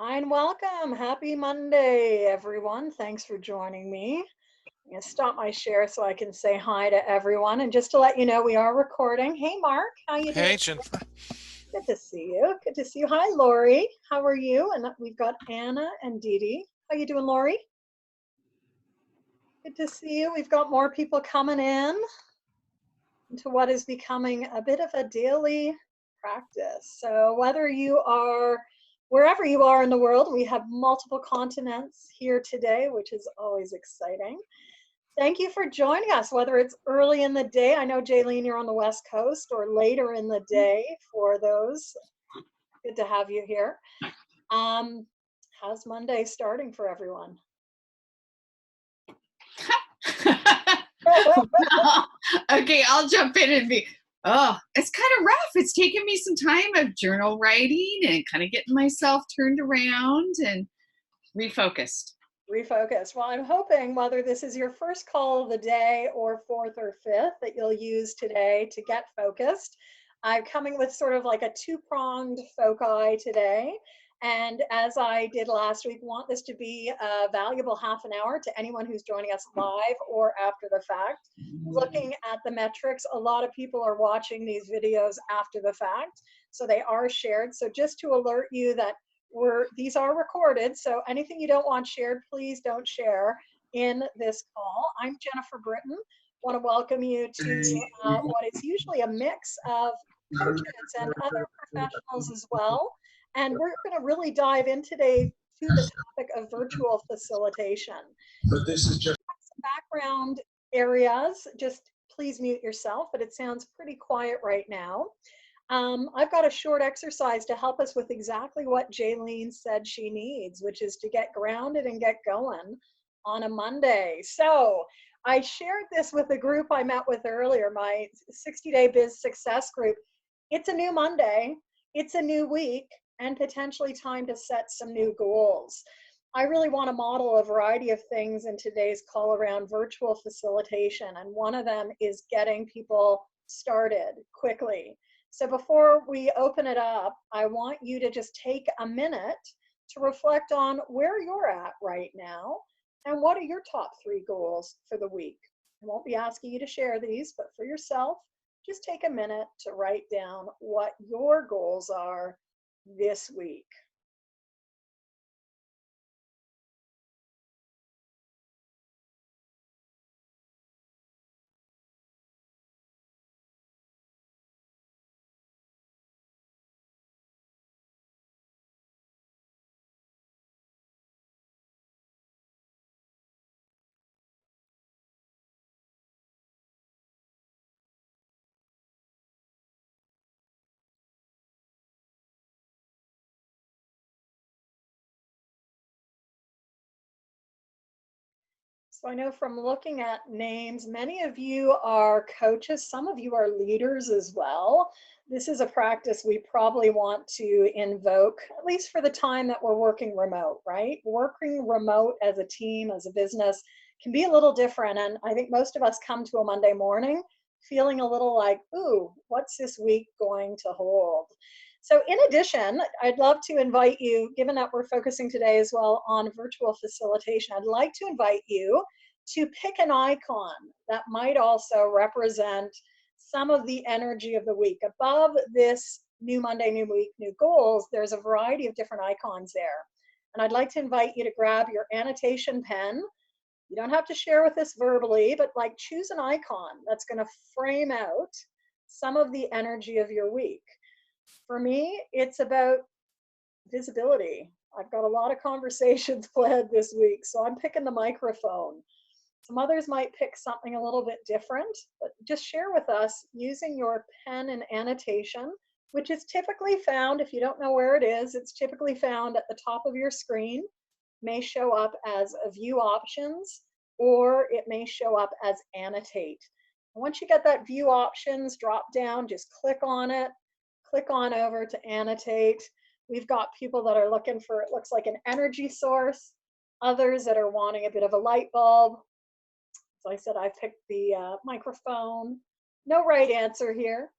And welcome. Happy Monday, everyone. Thanks for joining me. I'm going to stop my share so I can say hi to everyone. And just to let you know, we are recording. Hey, Mark, how you doing? Hey, Jennifer. Good to see you. Good to see you. Hi, Lori. How are you? And we've got Anna and Dee Dee. How you doing, Lori? Good to see you. We've got more people coming in into what is becoming a bit of a daily practice. So whether you are wherever you are in the world, we have multiple continents here today, which is always exciting. Thank you for joining us, whether it's early in the day. I know, Jaylene, you're on the West Coast, or later in the day for those. Good to have you here. How's Monday starting for everyone? Well, okay, I'll jump in and be, it's kind of rough. It's taken me some time of journal writing and kind of getting myself turned around and refocused. Refocus. Well, I'm hoping whether this is your first call of the day or fourth or fifth that you'll use today to get focused. I'm coming with sort of like a two-pronged foci today. And as I did last week, want this to be a valuable half an hour to anyone who's joining us live or after the fact. Looking at the metrics, a lot of people are watching these videos after the fact, so they are shared. So just to alert you that these are recorded, so anything you don't want shared, please don't share in this call. I'm Jennifer Britton. Want to welcome you to what is usually a mix of coaches and other professionals as well. And we're going to really dive in today to the topic of virtual facilitation. But this is just some background areas. Just please mute yourself, but it sounds pretty quiet right now. I've got a short exercise to help us with exactly what Jaylene said she needs, which is to get grounded and get going on a Monday. So I shared this with a group I met with earlier, my 60-day biz success group. It's a new Monday, it's a new week, and potentially time to set some new goals. I really want to model a variety of things in today's call around virtual facilitation, and one of them is getting people started quickly. So before we open it up, I want you to just take a minute to reflect on where you're at right now and what are your top 3 goals for the week. I won't be asking you to share these, but for yourself, just take a minute to write down what your goals are this week. So I know from looking at names, many of you are coaches, some of you are leaders as well. This is a practice we probably want to invoke, at least for the time that we're working remote, right? Working remote as a team, as a business, can be a little different. And I think most of us come to a Monday morning feeling a little like, ooh, what's this week going to hold? So in addition, I'd love to invite you, given that we're focusing today as well on virtual facilitation, I'd like to invite you to pick an icon that might also represent some of the energy of the week. Above this new Monday, new week, new goals, there's a variety of different icons there. And I'd like to invite you to grab your annotation pen. You don't have to share with us verbally, but like choose an icon that's going to frame out some of the energy of your week. For me, it's about visibility. I've got a lot of conversations planned this week, so I'm picking the microphone. Some others might pick something a little bit different, but just share with us using your pen and annotation, which is typically found, if you don't know where it is, it's typically found at the top of your screen, may show up as a view options, or it may show up as annotate. And once you get that view options drop down, just click on it. Click on over to annotate. We've got people that are looking for, it looks like an energy source, others that are wanting a bit of a light bulb. So I said I picked the microphone. No right answer here,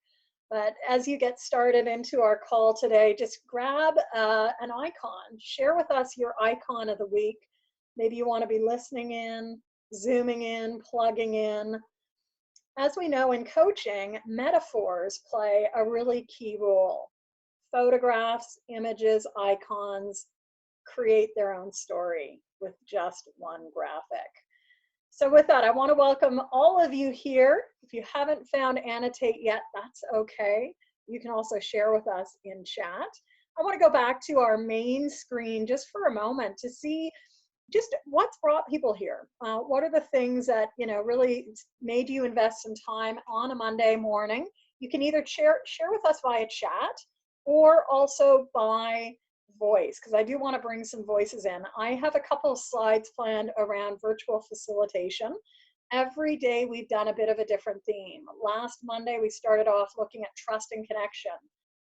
But as you get started into our call today, just grab an icon. Share with us your icon of the week. Maybe you want to be listening in, zooming in, plugging in. As we know in coaching, metaphors play a really key role. Photographs, images, icons create their own story with just one graphic. So with that, I want to welcome all of you here. If you haven't found Annotate yet, that's okay. You can also share with us in chat. I want to go back to our main screen just for a moment to see just what's brought people here. What are the things that really made you invest some time on a Monday morning? You can either share with us via chat or also by voice, because I do want to bring some voices in. I have a couple of slides planned around virtual facilitation. Every day we've done a bit of a different theme. Last Monday we started off looking at trust and connection.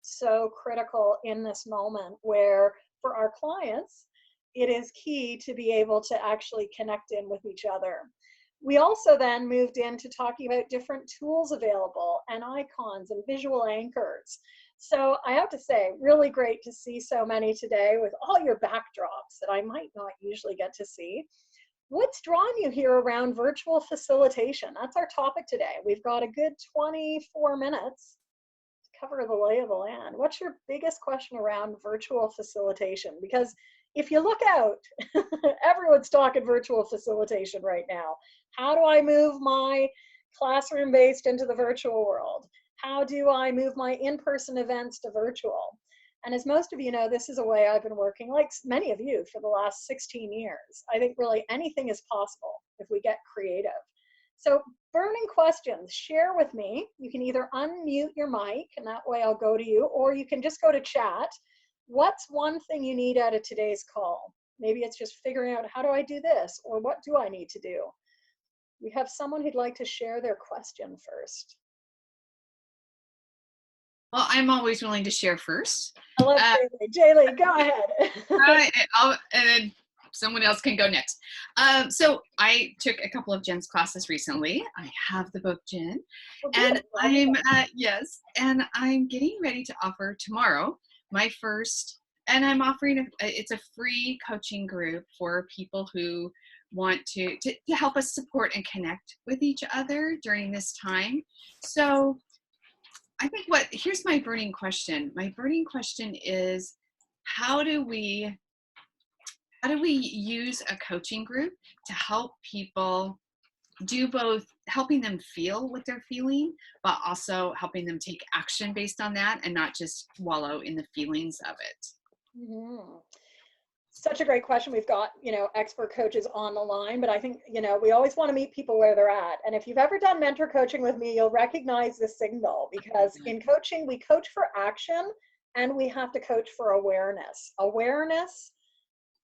So critical in this moment where for our clients, it is key to be able to actually connect in with each other. We also then moved into talking about different tools available and icons and visual anchors. So I have to say, really great to see so many today with all your backdrops that I might not usually get to see. What's drawn you here around virtual facilitation? That's our topic today. We've got a good 24 minutes to cover the lay of the land. What's your biggest question around virtual facilitation? Because if you look out, everyone's talking virtual facilitation right now. How do I move my classroom-based into the virtual world? How do I move my in-person events to virtual? And as most of you know, this is a way I've been working, like many of you, for the last 16 years. I think really anything is possible if we get creative. So burning questions, share with me. You can either unmute your mic, and that way I'll go to you, or you can just go to chat. What's one thing you need out of today's call? Maybe it's just figuring out, how do I do this? Or what do I need to do? We have someone who'd like to share their question first. Well, I'm always willing to share first. I love Jaylee. Jaylee, go ahead. And then someone else can go next. So I took a couple of Jen's classes recently. I have the book, Jen, and I'm getting ready to offer tomorrow my first, and I'm offering it's a free coaching group for people who want to help us support and connect with each other during this time. So I think here's my burning question. My burning question is, how do we use a coaching group to help people do both, helping them feel what they're feeling, but also helping them take action based on that and not just wallow in the feelings of it? Mm-hmm. Such a great question. We've got, expert coaches on the line, but I think, we always want to meet people where they're at. And if you've ever done mentor coaching with me, you'll recognize this signal, because in coaching, we coach for action and we have to coach for awareness. Awareness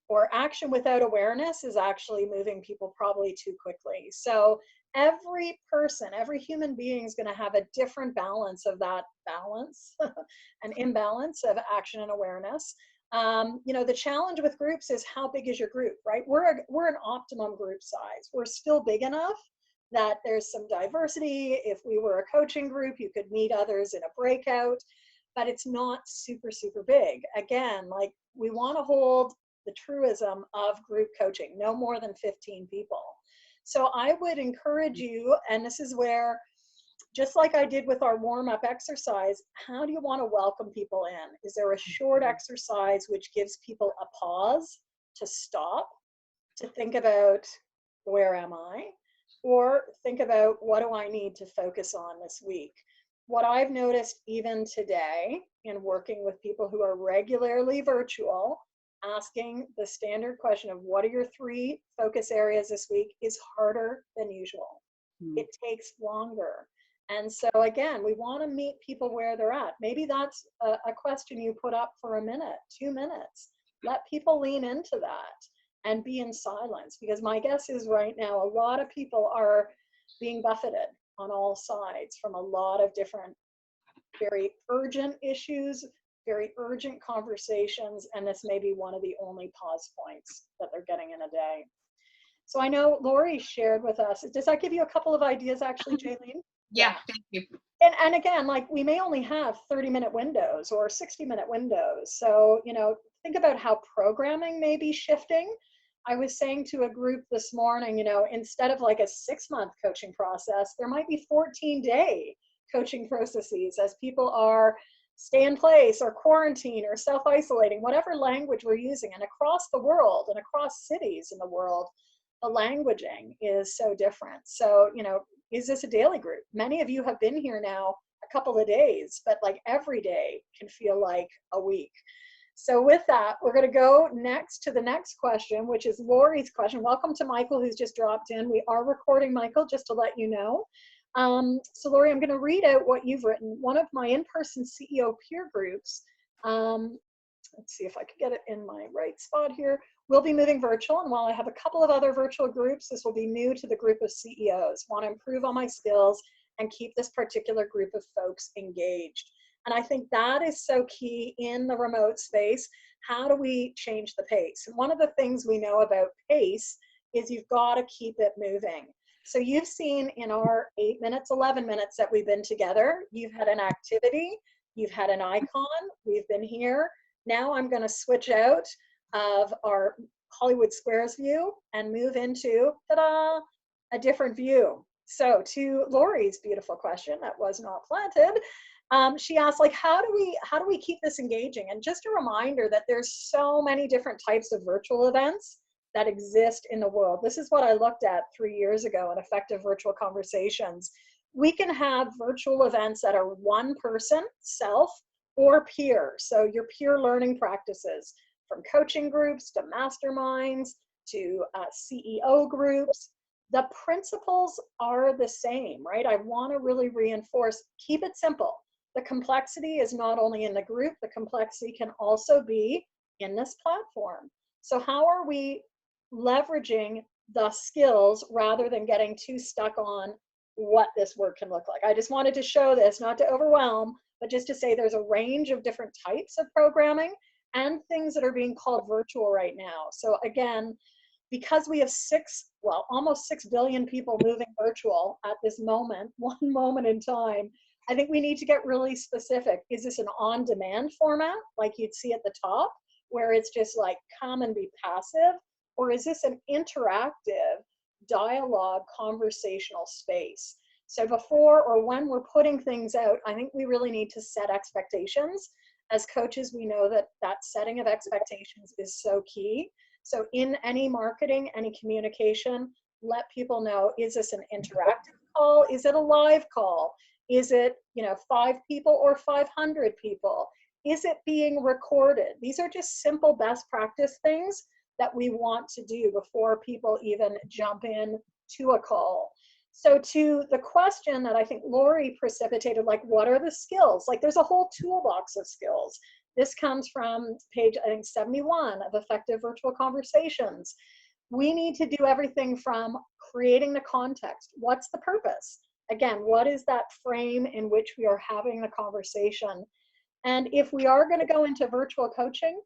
or action without awareness is actually moving people probably too quickly. So every person, every human being is going to have a different balance of that balance, an imbalance of action and awareness. The challenge with groups is, how big is your group, right? We're an optimum group size. We're still big enough that there's some diversity. If we were a coaching group, you could meet others in a breakout, but it's not super, super big. Again, like, we want to hold the truism of group coaching, no more than 15 people. So I would encourage you, and this is where, just like I did with our warm-up exercise, how do you want to welcome people in? Is there a short exercise which gives people a pause to stop, to think about, where am I? Or think about, what do I need to focus on this week? What I've noticed even today in working with people who are regularly virtual, asking the standard question of, what are your 3 focus areas this week, is harder than usual. It takes longer. And so again, we want to meet people where they're at. Maybe that's a question you put up for a minute, 2 minutes. Let people lean into that and be in silence, because my guess is right now a lot of people are being buffeted on all sides from a lot of different very urgent issues, very urgent conversations, and this may be one of the only pause points that they're getting in a day. So I know Lori shared with us. Does that give you a couple of ideas, actually, Jaylene? Yeah, thank you. And and again, like we may only have 30-minute windows or 60-minute windows. So, think about how programming may be shifting. I was saying to a group this morning, instead of like a 6-month coaching process, there might be 14-day coaching processes as people are stay in place or quarantine or self-isolating, whatever language we're using. And across the world and across cities in the world, the languaging is so different. So, is this a daily group? Many of you have been here now a couple of days, but like every day can feel like a week. So with that, we're going to go next to the next question, which is Lori's question. Welcome to Michael, who's just dropped in. We are recording, Michael, just to let you know. So Lori, I'm going to read out what you've written. One of my in-person CEO peer groups, let's see if I can get it in my right spot here, we'll be moving virtual. And while I have a couple of other virtual groups, this will be new to the group of CEOs. Want to improve on my skills and keep this particular group of folks engaged. And I think that is so key in the remote space. How do we change the pace? And one of the things we know about pace is you've got to keep it moving. So you've seen in our 8 minutes, 11 minutes that we've been together, you've had an activity, you've had an icon, we've been here. Now I'm going to switch out of our Hollywood Squares view and move into, ta-da, a different view. So to Lori's beautiful question that was not planted, she asked, like, how do we keep this engaging? And just a reminder that there's so many different types of virtual events that exist in the world. This is what I looked at 3 years ago in Effective Virtual Conversations. We can have virtual events that are one person, self, or peer. So your peer learning practices, from coaching groups to masterminds to CEO groups. The principles are the same, right? I want to really reinforce, keep it simple. The complexity is not only in the group, the complexity can also be in this platform. So how are we leveraging the skills rather than getting too stuck on what this work can look like? I just wanted to show this, not to overwhelm, but just to say there's a range of different types of programming and things that are being called virtual right now. So again, because we have almost 6 billion people moving virtual at this moment, one moment in time, I think we need to get really specific. Is this an on-demand format, like you'd see at the top, where it's just like come and be passive? Or is this an interactive dialogue conversational space? So before or when we're putting things out, I think we really need to set expectations. As coaches, we know that that setting of expectations is so key. So in any marketing, any communication, let people know, is this an interactive call? Is it a live call? Is it 5 people or 500 people? Is it being recorded? These are just simple best practice things that we want to do before people even jump in to a call. So to the question that I think Lori precipitated, like, what are the skills? Like, there's a whole toolbox of skills. This comes from page, I think, 71 of Effective Virtual Conversations. We need to do everything from creating the context. What's the purpose? Again, what is that frame in which we are having the conversation? And if we are going to go into virtual coaching,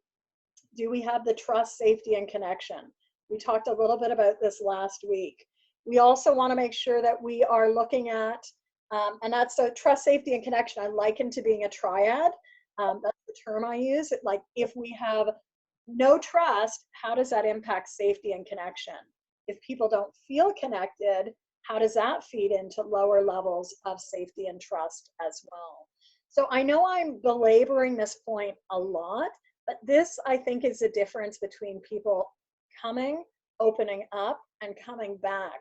do we have the trust, safety, and connection? We talked a little bit about this last week. We also want to make sure that we are looking at, and that's so trust, safety, and connection, I liken to being a triad. That's the term I use. Like, if we have no trust, how does that impact safety and connection? If people don't feel connected, how does that feed into lower levels of safety and trust as well? So I know I'm belaboring this point a lot, but this, I think, is the difference between people coming, opening up, and coming back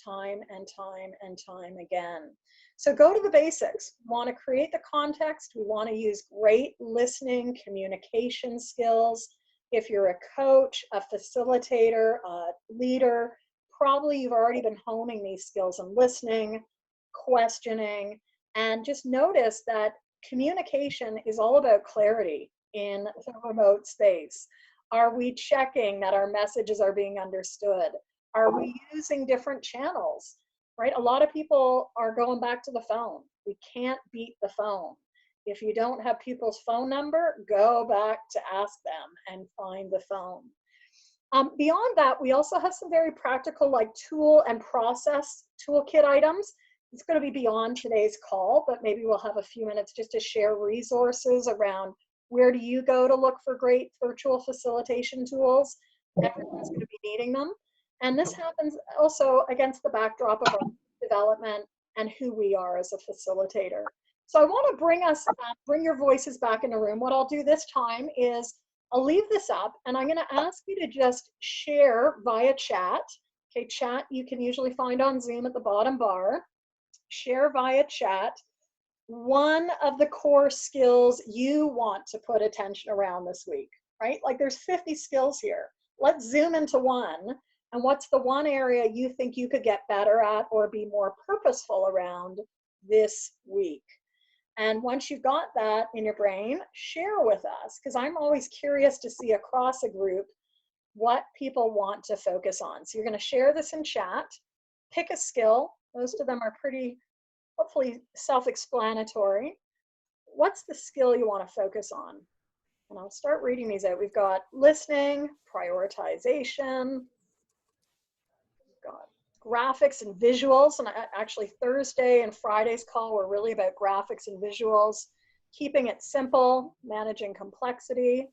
time and time and time again. So go to the basics. We want to create the context. We want to use great listening, communication skills. If you're a coach, a facilitator, a leader, probably you've already been honing these skills in listening, questioning, and just notice that communication is all about clarity in the remote space. Are we checking that our messages are being understood? Are we using different channels, right? A lot of people are going back to the phone. We can't beat the phone. If you don't have people's phone number, go back to ask them and find the phone. Beyond that, we also have some very practical, like, tool and process toolkit items. It's going to be beyond today's call, but maybe we'll have a few minutes just to share resources around where do you go to look for great virtual facilitation tools. Everyone's going to be needing them. And this happens also against the backdrop of our development and who we are as a facilitator. So I want to bring your voices back in the room. What I'll do this time is I'll leave this up and I'm going to ask you to just share via chat. Okay, chat you can usually find on Zoom at the bottom bar. Share via chat one of the core skills you want to put attention around this week, right? Like there's 50 skills here. Let's zoom into one. And what's the one area you think you could get better at or be more purposeful around this week? And once you've got that in your brain, share with us, because I'm always curious to see across a group what people want to focus on. So you're going to share this in chat, pick a skill. Most of them are pretty, hopefully, self-explanatory. What's the skill you want to focus on? And I'll start reading these out. We've got listening, prioritization, we've got graphics and visuals. And actually Thursday and Friday's call were really about graphics and visuals, keeping it simple, managing complexity,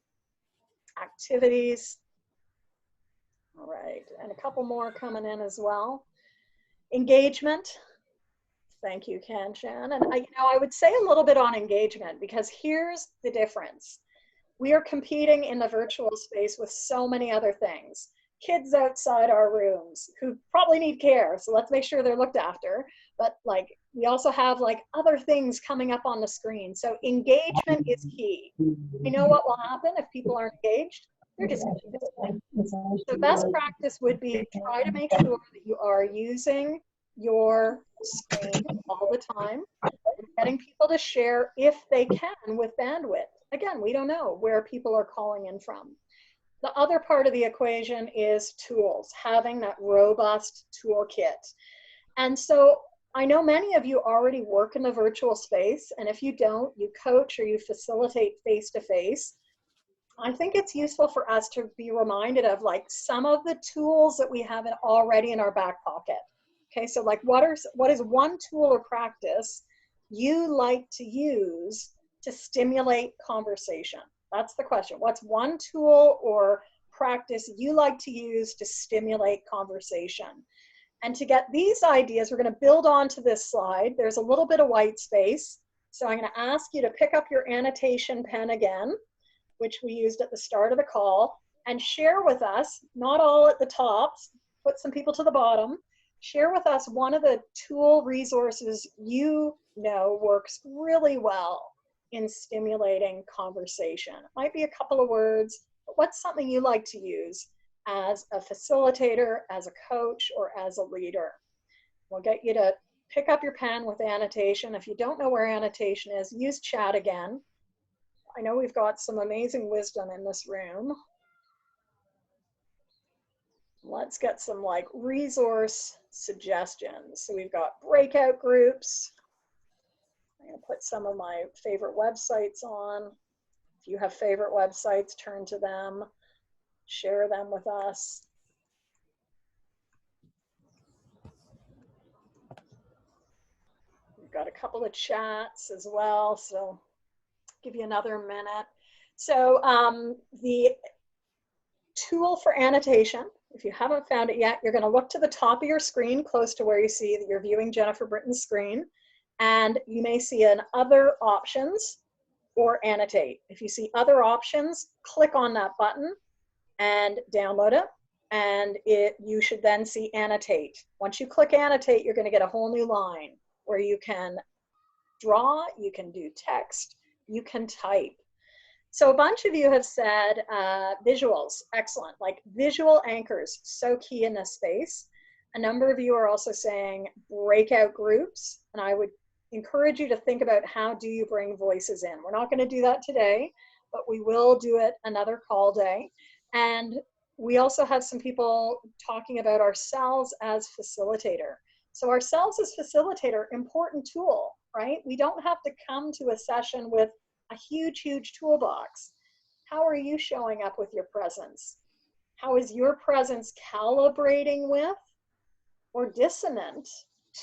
activities. All right, and a couple more coming in as well. Engagement. Thank you, Kanchan. And I would say a little bit on engagement, because here's the difference. We are competing in the virtual space with so many other things. Kids outside our rooms who probably need care, so let's make sure they're looked after. But like we also have like other things coming up on the screen. So engagement is key. We know what will happen if people aren't engaged. They're just going to disconnect. So best practice would be try to make sure that you are using your screen all the time, getting people to share if they can with bandwidth. Again, we don't know where people are calling in from. The other part of the equation is tools, having that robust toolkit. And so I know many of you already work in the virtual space, and if you don't, you coach or you facilitate face-to-face. I think it's useful for us to be reminded of like some of the tools that we have already in our back pocket. Okay, so like what is one tool or practice you like to use to stimulate conversation? That's the question. What's one tool or practice you like to use to stimulate conversation? And to get these ideas, we're going to build onto this slide. There's a little bit of white space. So I'm going to ask you to pick up your annotation pen again, which we used at the start of the call, and share with us, not all at the top, put some people to the bottom, share with us one of the tool resources you know works really well in stimulating conversation. It might be a couple of words, but what's something you like to use as a facilitator, as a coach, or as a leader? We'll get you to pick up your pen with annotation. If you don't know where annotation is, use chat again. I know we've got some amazing wisdom in this room. Let's get some like resource suggestions. So we've got breakout groups. I'm going to put some of my favorite websites on. If you have favorite websites, turn to them, share them with us. We've got a couple of chats as well, so give you another minute. So the tool for annotation, if you haven't found it yet, you're going to look to the top of your screen, close to where you see that you're viewing Jennifer Britton's screen, and you may see an other options or annotate. If you see other options, click on that button and download it, and you should then see annotate. Once you click annotate, you're going to get a whole new line where you can draw, you can do text, you can type. So a bunch of you have said visuals, excellent, like visual anchors, so key in this space. A number of you are also saying breakout groups, and I would encourage you to think about how do you bring voices in. We're not going to do that today, but we will do it another call day. And we also have some people talking about ourselves as facilitator. So ourselves as facilitator, important tool, right? We don't have to come to a session with a huge toolbox. How are you showing up with your presence? How is your presence calibrating with or dissonant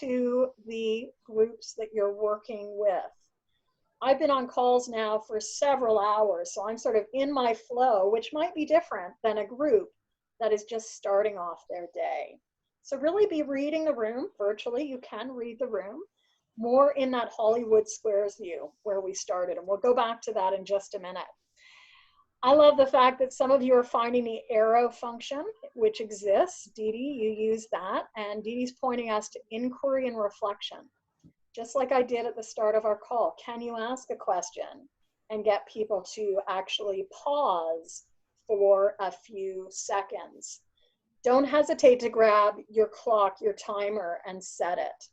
to the groups that you're working with. I've been on calls now for several hours, so I'm sort of in my flow, which might be different than a group that is just starting off their day. So really be reading the room virtually. You can read the room more in that Hollywood Squares view where we started, and we'll go back to that in just a minute. I love the fact that some of you are finding the arrow function, which exists. Dee Dee, you use that, and Dee Dee's pointing us to inquiry and reflection. Just like I did at the start of our call, can you ask a question and get people to actually pause for a few seconds? Don't hesitate to grab your clock, your timer, and set it.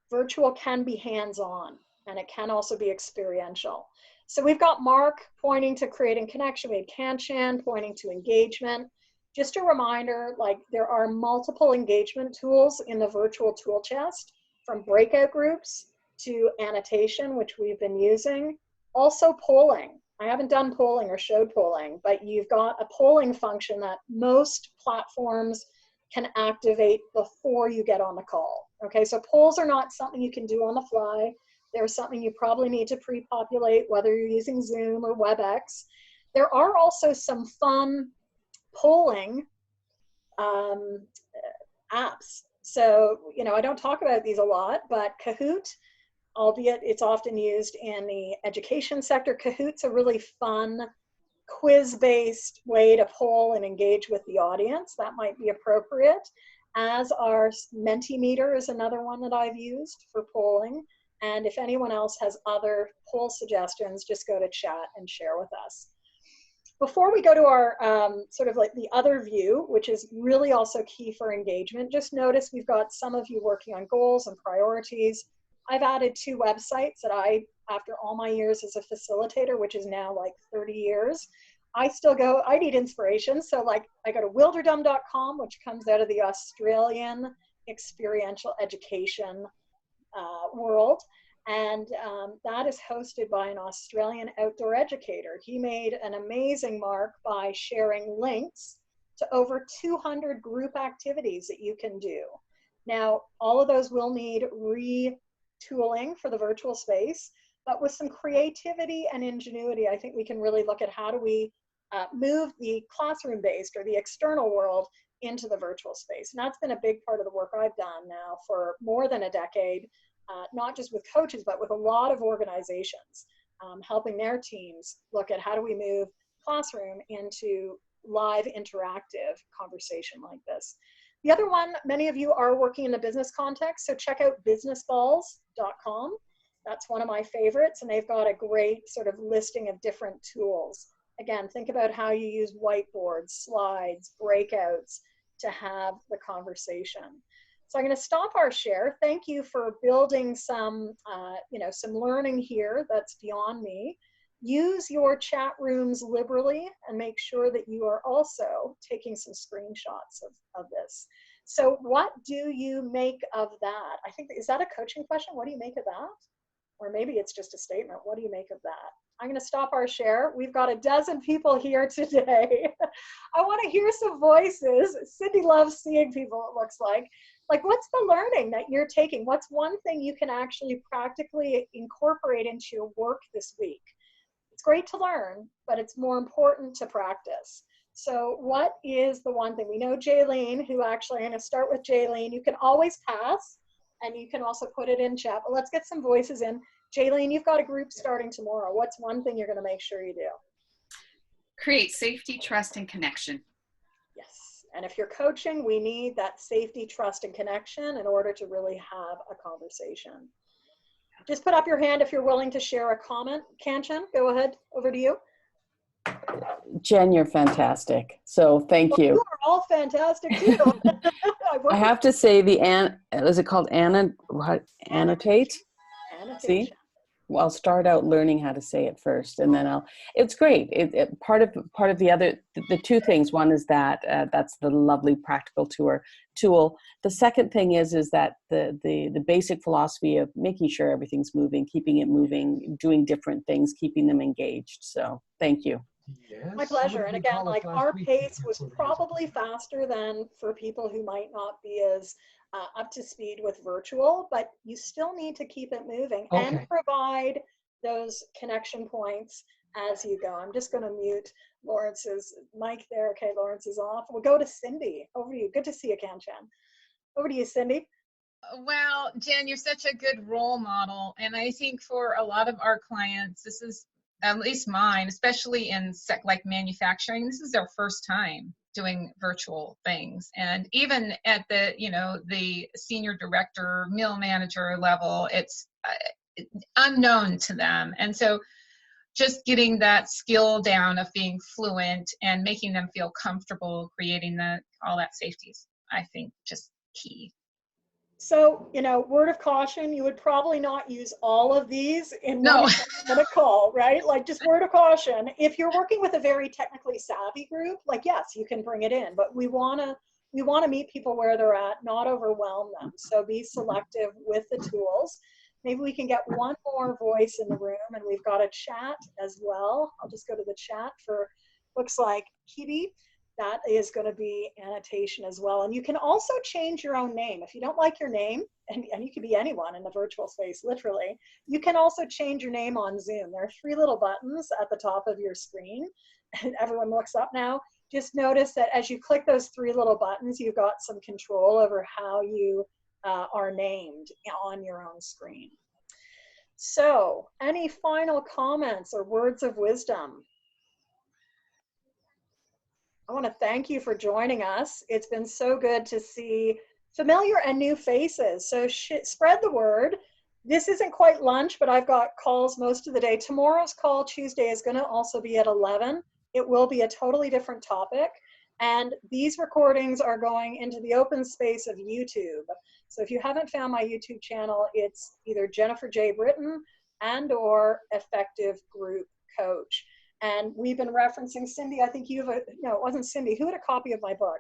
Virtual can be hands-on, and it can also be experiential. So we've got Mark pointing to creating connection. We had Kanchan pointing to engagement. Just a reminder, like there are multiple engagement tools in the virtual tool chest, from breakout groups to annotation, which we've been using. Also polling. I haven't done polling or showed polling, but you've got a polling function that most platforms can activate before you get on the call. Okay, so polls are not something you can do on the fly. They're something you probably need to pre-populate, whether you're using Zoom or WebEx. There are also some fun polling apps. So, you know, I don't talk about these a lot, but Kahoot, albeit it's often used in the education sector, Kahoot's a really fun quiz-based way to poll and engage with the audience. That might be appropriate. As our Mentimeter is another one that I've used for polling. And if anyone else has other poll suggestions, just go to chat and share with us. Before we go to our sort of like the other view, which is really also key for engagement, just notice we've got some of you working on goals and priorities. I've added 2 websites that I, after all my years as a facilitator, which is now like 30 years, I still go, I need inspiration. So like I go to wilderdom.com, which comes out of the Australian experiential education world. And that is hosted by an Australian outdoor educator. He made an amazing mark by sharing links to over 200 group activities that you can do. Now, all of those will need retooling for the virtual space, but with some creativity and ingenuity, I think we can really look at how do we move the classroom-based or the external world into the virtual space. And that's been a big part of the work I've done now for more than a decade, not just with coaches, but with a lot of organizations, helping their teams look at how do we move classroom into live interactive conversation like this. The other one, many of you are working in the business context, so check out businessballs.com. That's one of my favorites, and they've got a great sort of listing of different tools. Again, think about how you use whiteboards, slides, breakouts to have the conversation. So I'm going to stop our share. Thank you for building some, some learning here that's beyond me. Use your chat rooms liberally and make sure that you are also taking some screenshots of this. So what do you make of that? I think, is that a coaching question? What do you make of that? Or maybe it's just a statement. What do you make of that? I'm going to stop our share. We've got a dozen people here today. I want to hear some voices. Cindy loves seeing people, it looks like. Like, what's the learning that you're taking? What's one thing you can actually practically incorporate into your work this week? It's great to learn, but it's more important to practice. So what is the one thing? We know Jaylene, who actually, I'm going to start with Jaylene. You can always pass, and you can also put it in chat, but let's get some voices in. Jaylene, you've got a group starting tomorrow. What's one thing you're going to make sure you do? Create safety, trust, and connection. Yes. And if you're coaching, we need that safety, trust, and connection in order to really have a conversation. Just put up your hand if you're willing to share a comment. Kanchan, go ahead. Over to you. Jen, you're fantastic. So thank you. You are all fantastic too. I have to say is it called annotate? Annotation. See? Well, I'll start out learning how to say it first, and then it's great. Part of the 2 things. One is that that's the lovely practical tool. The second thing is that the basic philosophy of making sure everything's moving, keeping it moving, doing different things, keeping them engaged. So thank you. Yes, my pleasure. And again, like our pace was probably faster than for people who might not be as up to speed with virtual, but you still need to keep it moving and Okay. provide those connection points as you go. I'm just going to mute Lawrence's mic there. Okay, Lawrence is off. We'll go to Cindy. Over to you. Good to see you, Kanchan. Over to you, Cindy. Well, Jen, you're such a good role model. And I think for a lot of our clients, this is, at least mine, especially in like manufacturing, this is their first time doing virtual things. And even at the, you know, the senior director, mill manager level, it's unknown to them. And so just getting that skill down of being fluent and making them feel comfortable creating all that safety is, I think, just key. So, you know, word of caution, you would probably not use all of these in No. a call, right? Like, just word of caution. If you're working with a very technically savvy group, like, yes, you can bring it in, but we want to meet people where they're at, not overwhelm them. So be selective with the tools. Maybe we can get one more voice in the room, and we've got a chat as well. I'll just go to the chat for, looks like Kitty. That is going to be annotation as well. And you can also change your own name. If you don't like your name, and you could be anyone in the virtual space, literally, you can also change your name on Zoom. There are 3 little buttons at the top of your screen. And everyone looks up now. Just notice that as you click those 3 little buttons, you've got some control over how you are named on your own screen. So, any final comments or words of wisdom? I want to thank you for joining us. It's been so good to see familiar and new faces. So spread the word. This isn't quite lunch, but I've got calls most of the day. Tomorrow's call, Tuesday, is going to also be at 11. It will be a totally different topic. And these recordings are going into the open space of YouTube. So if you haven't found my YouTube channel, it's either Jennifer J. Britton and/or Effective Group Coach. And we've been referencing Cindy. I think you have no, it wasn't Cindy. Who had a copy of my book?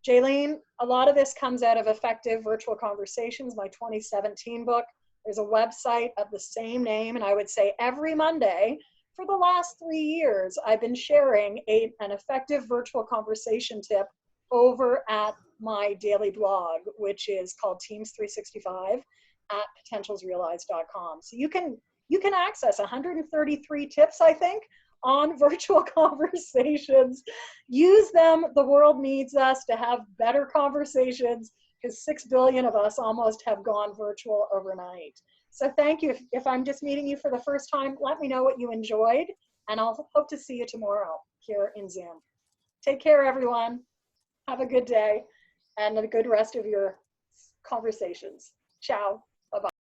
Jaylene, a lot of this comes out of Effective Virtual Conversations, my 2017 book. There's a website of the same name. And I would say every Monday for the last 3 years, I've been sharing an effective virtual conversation tip over at my daily blog, which is called Teams 365 at potentialsrealized.com. So you can access 133 tips, I think, on virtual conversations. Use them. The world needs us to have better conversations because 6 billion of us almost have gone virtual overnight. So thank you. If I'm just meeting you for the first time, let me know what you enjoyed, and I'll hope to see you tomorrow here in Zoom. Take care, everyone. Have a good day and a good rest of your conversations. Ciao.